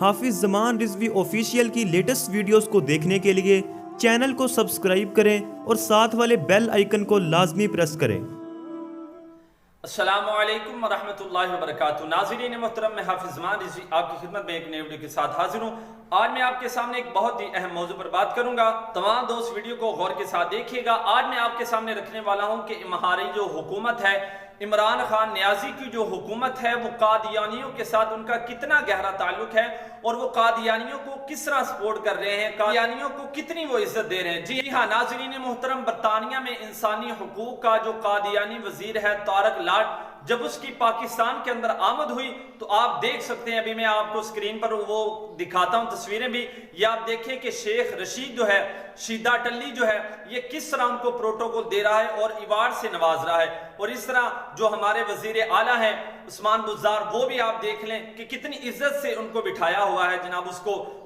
حافظ زمان رضوی آفیشیل کی latest videos کو دیکھنے کے لیے چینل کو سبسکرائب کریں اور ساتھ والے بیل آئیکن کو لازمی پریس کریں۔ السلام علیکم ورحمۃ اللہ وبرکاتہ۔ ناظرین محترم، میں حافظ زمان رضوی آپ کی خدمت میں ایک نئی ویڈیو کے ساتھ حاضر ہوں۔ آج میں آپ کے سامنے ایک بہت ہی اہم موضوع پر بات کروں گا۔ تمام دوست ویڈیو کو غور کے ساتھ دیکھیے گا۔ آج میں آپ کے سامنے رکھنے والا ہوں کہ ہماری جو حکومت ہے، عمران خان نیازی کی جو حکومت ہے، وہ قادیانیوں کے ساتھ ان کا کتنا گہرا تعلق ہے اور وہ قادیانیوں کو کس طرح سپورٹ کر رہے ہیں، قادیانیوں کو کتنی وہ عزت دے رہے ہیں۔ جی ہاں ناظرین محترم، برطانیہ میں انسانی حقوق کا جو قادیانی وزیر ہے طارق لاٹ، جب اس کی پاکستان کے اندر آمد ہوئی تو آپ دیکھ سکتے ہیں، ابھی میں آپ کو سکرین پر وہ دکھاتا ہوں تصویریں بھی، یہ آپ دیکھیں کہ شیخ رشید جو ہے، شیدہ ٹلی جو ہے، یہ کس طرح ان کو پروٹوکول دے رہا ہے اور ایوارڈ سے نواز رہا ہے۔ اور اس طرح جو ہمارے وزیر اعلیٰ ہیں عثمان بزدار، وہ بھی آپ دیکھ لیں کہ کتنی عزت سے ان کو بٹھایا ہوا ہے جناب،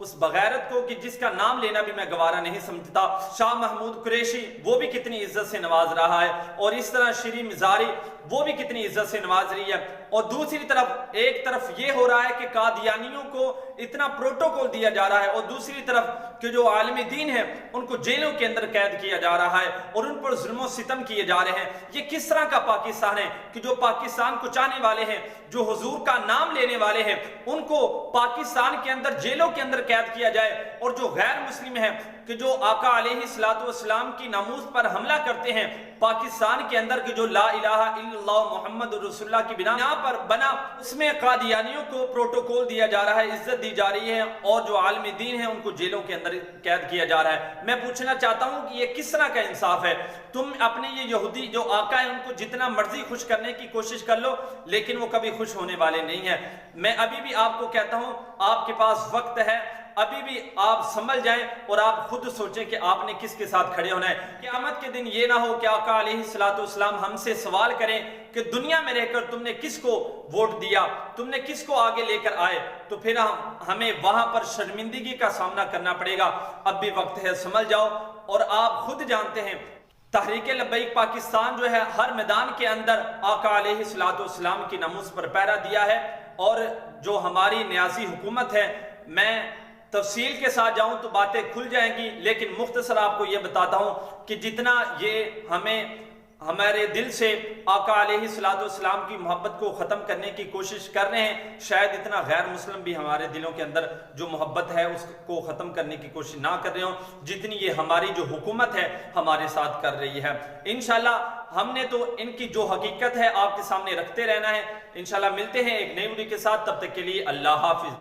اس بغیرت کو کہ جس کا نام لینا بھی میں گوارا نہیں سمجھتا۔ شاہ محمود قریشی، وہ بھی کتنی عزت سے نواز رہا ہے، اور اس طرح شری مزاری، وہ بھی کتنی عزت سے نواز رہی ہے۔ اور دوسری طرف ایک طرف یہ ہو رہا ہے کہ قادیانیوں کو اتنا پروٹوکول دیا جا رہا ہے، اور دوسری طرف کہ جو عالم دین ہیں ان کو جیلوں کے اندر قید کیا جا رہا ہے اور ان پر ظلم و ستم کیے جا رہے ہیں۔ یہ کس طرح کا پاکستان ہے کہ جو پاکستان کو چاہنے والے ہیں، جو حضور کا نام لینے والے ہیں، ان کو پاکستان کے اندر جیلوں کے اندر قید کیا جائے، اور جو غیر مسلم ہیں کہ جو آقا علیہ الصلوۃ والسلام کی ناموس پر حملہ کرتے ہیں پاکستان کے اندر، کہ جو لا الہ الا اللہ محمد رسول اللہ کی بنا پر بنا، اس میں قادیانیوں کو پروٹوکول دیا جا رہا ہے، عزت دی جا رہی ہے، اور جو عالم دین ہیں ان کو جیلوں کے اندر قید کیا جا رہا ہے۔ میں پوچھنا چاہتا ہوں کہ یہ کس طرح کا انصاف ہے؟ تم اپنے یہ یہودی جو آقا ہیں ان کو جتنا مرضی خوش کرنے کی کوشش کر لو، لیکن وہ کبھی خوش ہونے والے نہیں ہیں۔ میں ابھی بھی آپ کو کہتا ہوں، آپ کے پاس وقت ہے، ابھی بھی آپ سنبھل جائیں اور آپ خود سوچیں کہ آپ نے کس کے ساتھ کھڑے ہونا ہے۔ قیامت کے دن یہ نہ ہو کہ آقا علیہ الصلوۃ والسلام ہم سے سوال کریں کہ دنیا میں رہ کر تم نے کس کو ووٹ دیا، تم نے کس کو آگے لے کر آئے، تو پھر ہمیں وہاں پر شرمندگی کا سامنا کرنا پڑے گا۔ اب بھی وقت ہے، سنبھل جاؤ۔ اور آپ خود جانتے ہیں تحریک لبیک پاکستان جو ہے ہر میدان کے اندر آقا علیہ الصلوۃ والسلام کی ناموس پر پہرا دیا ہے، اور جو ہماری نیازی حکومت ہے، میں تفصیل کے ساتھ جاؤں تو باتیں کھل جائیں گی، لیکن مختصر آپ کو یہ بتاتا ہوں کہ جتنا یہ ہمارے دل سے آقا علیہ الصلوۃ والسلام کی محبت کو ختم کرنے کی کوشش کر رہے ہیں، شاید اتنا غیر مسلم بھی ہمارے دلوں کے اندر جو محبت ہے اس کو ختم کرنے کی کوشش نہ کر رہے ہوں جتنی یہ ہماری جو حکومت ہے ہمارے ساتھ کر رہی ہے۔ انشاءاللہ ہم نے تو ان کی جو حقیقت ہے آپ کے سامنے رکھتے رہنا ہے۔ انشاءاللہ ملتے ہیں ایک نئی ویڈیو کے ساتھ، تب تک کے لیے اللہ حافظ۔